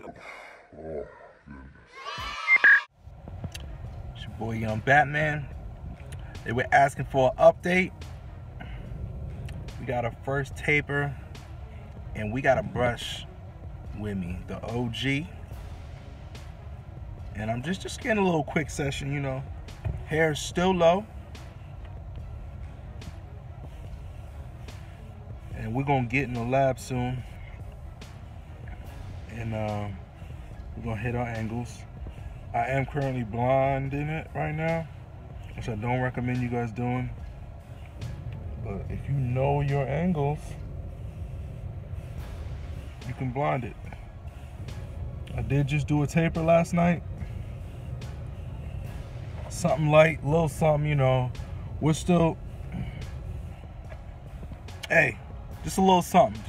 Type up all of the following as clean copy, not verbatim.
Oh, goodness. It's your boy Young Batman. They were asking for an update. We got a first taper, and we got a brush with me, the OG. And I'm just getting a little quick session, you know. Hair is still low. And we're gonna get in the lab soon. And we're gonna hit our angles. I am currently blonde in it right now, which I don't recommend you guys doing. But if you know your angles, you can blonde it. I did just do a taper last night. Something light, a little something, you know. We're still, hey, just a little something,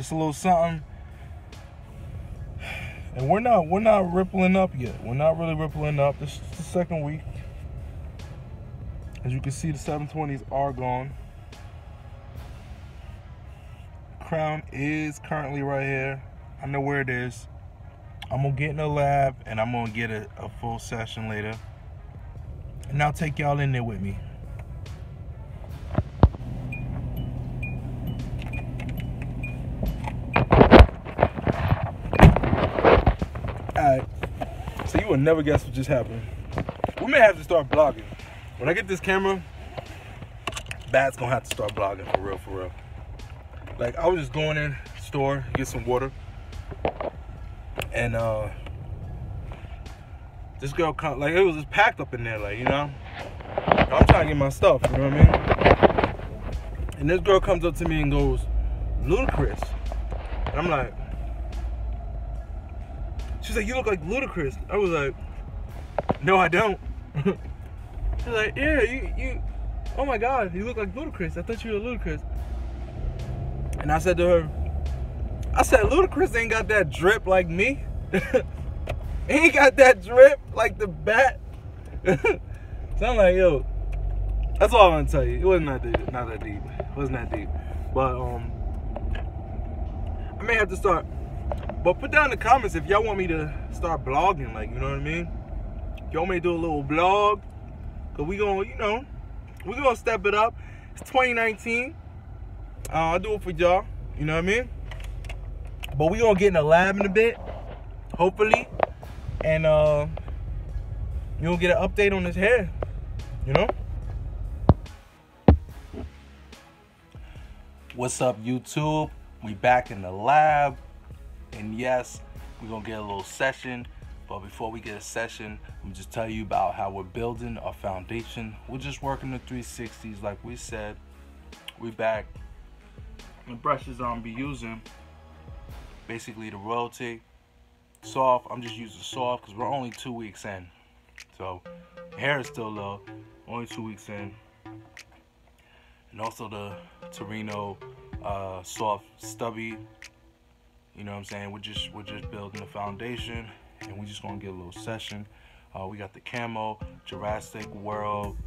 And we're not rippling up yet. We're not really rippling up. This is the second week. As you can see, the 720s are gone. Crown is currently right here. I know where it is. I'm gonna get in the lab and I'm gonna get a full session later. And I'll take y'all in there with me. Alright, so you will never guess what just happened. We may have to start vlogging. When I get this camera, Bat's gonna have to start vlogging for real. Like, I was just going in the store, get some water. And this girl come, like, it was just packed up in there, like, you know. I'm trying to get my stuff, you know what I mean? And this girl comes up to me and goes, "Ludacris." And I'm like, she's like, "You look like Ludacris." I was like, "No, I don't." She's like, "Yeah, you, oh my God, you look like Ludacris. I thought you were Ludacris." And I said to her, "Ludacris ain't got that drip like me." He ain't got that drip like the Bat. So I'm like, yo, that's all I'm gonna tell you. It wasn't not that deep. It wasn't that deep. But I may have to start. But put down in the comments if y'all want me to start blogging, like, you know what I mean? If y'all want me to do a little blog, cause we gonna, you know, we gonna step it up. It's 2019. I'll do it for y'all, you know what I mean? But we gonna get in the lab in a bit, hopefully. And you'll get an update on this hair, you know? What's up, YouTube? We back in the lab. And yes, we're gonna get a little session. But before we get a session, I'm just tell you about how we're building our foundation. We're just working the 360s like we said. We back. The brushes I'm be using, basically the Royalty. Soft, I'm just using soft because we're only 2 weeks in. So hair is still low, only 2 weeks in. And also the Torino soft stubby. You know what I'm saying? We're just building the foundation, and we're just gonna get a little session. We got the camo, Jurassic World.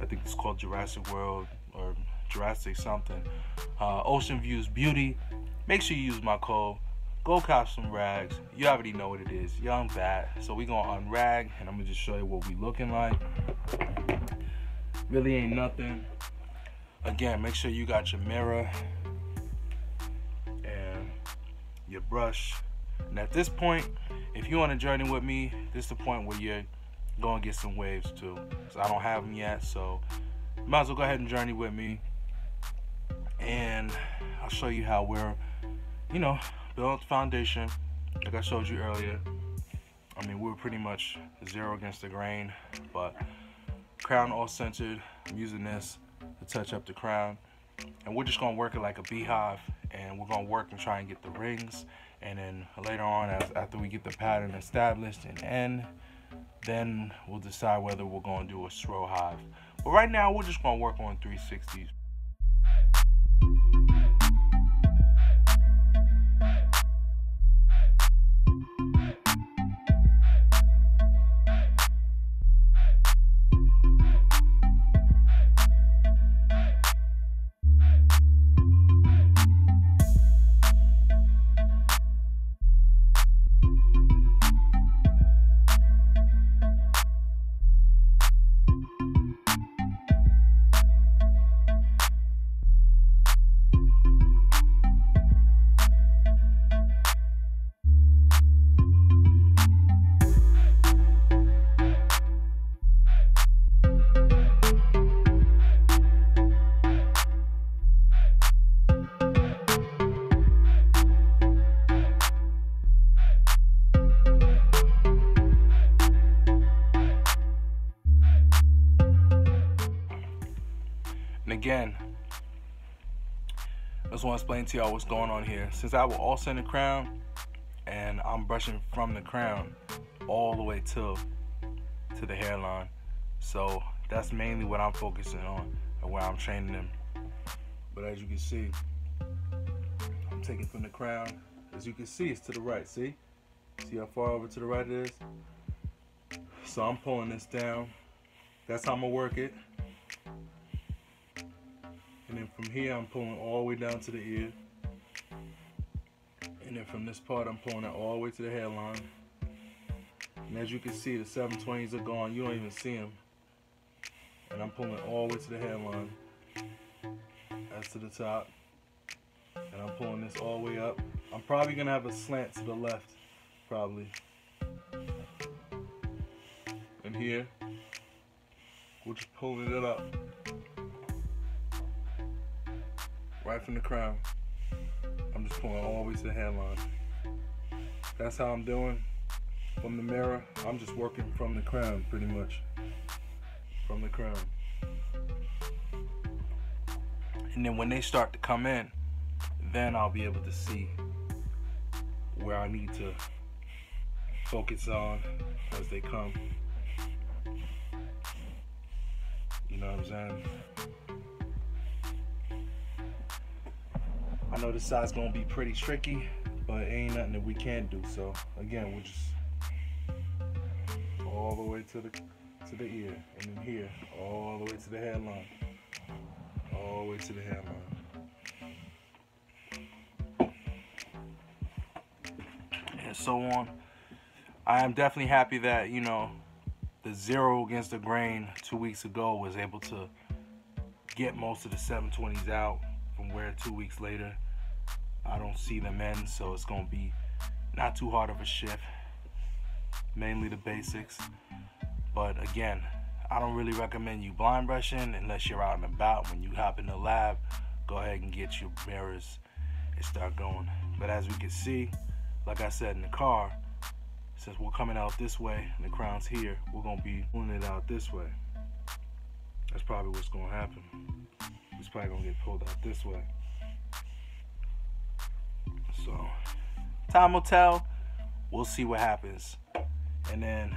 I think it's called Jurassic World or Jurassic something. Ocean Views Beauty. Make sure you use my code. Go cop some rags. You already know what it is. Young Bat. So we gonna unrag, and I'm gonna just show you what we looking like. Really ain't nothing. Again, make sure you got your mirror and your brush. And at this point, if you on a journey with me, this is the point where you're gonna get some waves too. So I don't have them yet, so you might as well go ahead and journey with me. And I'll show you how we're, you know, build the foundation like I showed you earlier. I mean, we were pretty much zero against the grain, but crown all centered. I'm using this to touch up the crown, and we're just gonna work it like a beehive, and we're gonna work and try and get the rings, and then later on, after we get the pattern established and end, then we'll decide whether we're gonna do a swirl hive. But right now, we're just gonna work on 360s. again, I just want to explain to y'all what's going on here. Since I will also in the crown, and I'm brushing from the crown all the way to the hairline. So that's mainly what I'm focusing on and where I'm training them. But as you can see, I'm taking from the crown. As you can see, it's to the right. See how far over to the right it is? So I'm pulling this down. That's how I'm gonna work it. And then from here, I'm pulling all the way down to the ear. And then from this part, I'm pulling it all the way to the hairline. And as you can see, the 720s are gone. You don't even see them. And I'm pulling it all the way to the hairline. That's to the top. And I'm pulling this all the way up. I'm probably gonna have a slant to the left, probably. And here, we're just pulling it up. Right from the crown. I'm just pulling all the way to the hairline. That's how I'm doing. From the mirror, I'm just working from the crown, pretty much. From the crown. And then when they start to come in, then I'll be able to see where I need to focus on as they come. You know what I'm saying? I know this side's gonna be pretty tricky, but it ain't nothing that we can't do. So again, we'll just all the way to the ear, and then here, all the way to the hairline, all the way to the hairline. And so on. I am definitely happy that, you know, the 0 against the grain 2 weeks ago was able to get most of the 720s out from where 2 weeks later I don't see them in, so it's gonna be not too hard of a shift, mainly the basics. But again, I don't really recommend you blind brushing unless you're out and about. When you hop in the lab, go ahead and get your mirrors and start going. But as we can see, like I said in the car, since we're coming out this way and the crown's here, we're gonna be pulling it out this way. That's probably what's gonna happen. It's probably gonna get pulled out this way. So time will tell. We'll see what happens. And then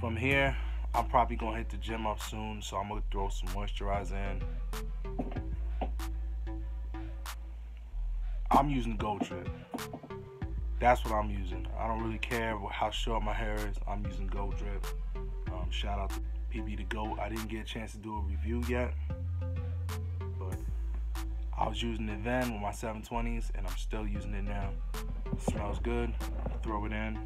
from here, I'm probably gonna hit the gym up soon, so I'm gonna throw some moisturizer in. I'm using Gold Drip. That's what I'm using. I don't really care how short my hair is. I'm using Gold Drip. Shout out to PB the Goat. I didn't get a chance to do a review yet, but I was using it then with my 720s, and I'm still using it now. It smells good. Throw it in.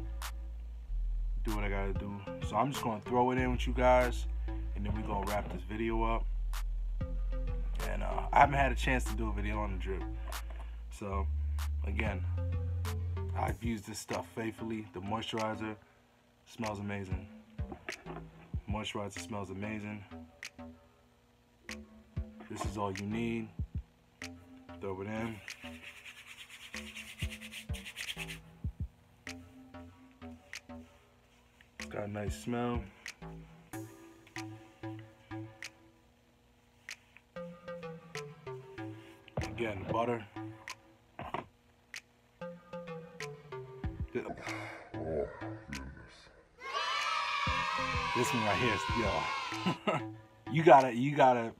Do what I gotta do. So I'm just gonna throw it in with you guys, and then we're gonna wrap this video up. And I haven't had a chance to do a video on the drip. So again, I've used this stuff faithfully. The moisturizer smells amazing. Moisturizer smells amazing. This is all you need. Throw it in. It's got a nice smell. Again, butter. Oh, this one right here is, yo. you gotta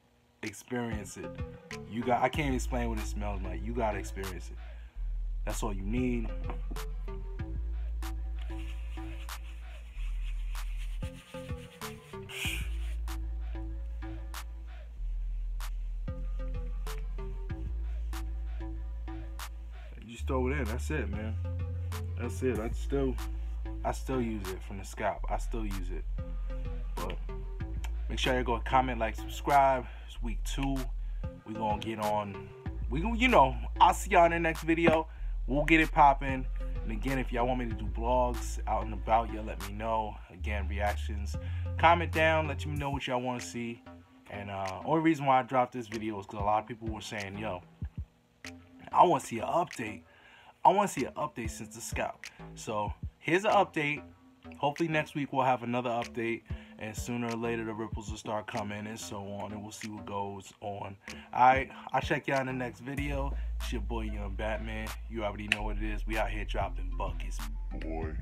experience it. I can't even explain what it smells like. You gotta experience it. That's all you need. You just throw it in. That's it, man. That's it. I still use it from the scalp. I still use it. But make sure you go comment, like, subscribe. It's week 2. We're gonna get on. I'll see y'all in the next video. We'll get it popping. And again, if y'all want me to do vlogs out and about, y'all let me know. Again, reactions. Comment down. Let me know what y'all want to see. And only reason why I dropped this video is because a lot of people were saying, yo, I want to see an update. I want to see an update since the scalp. So here's an update. Hopefully next week we'll have another update. and sooner or later the ripples will start coming and so on, and we'll see what goes on. Alright, I'll check y'all in the next video. It's your boy Young Batman. You already know what it is. We out here dropping buckets, boy.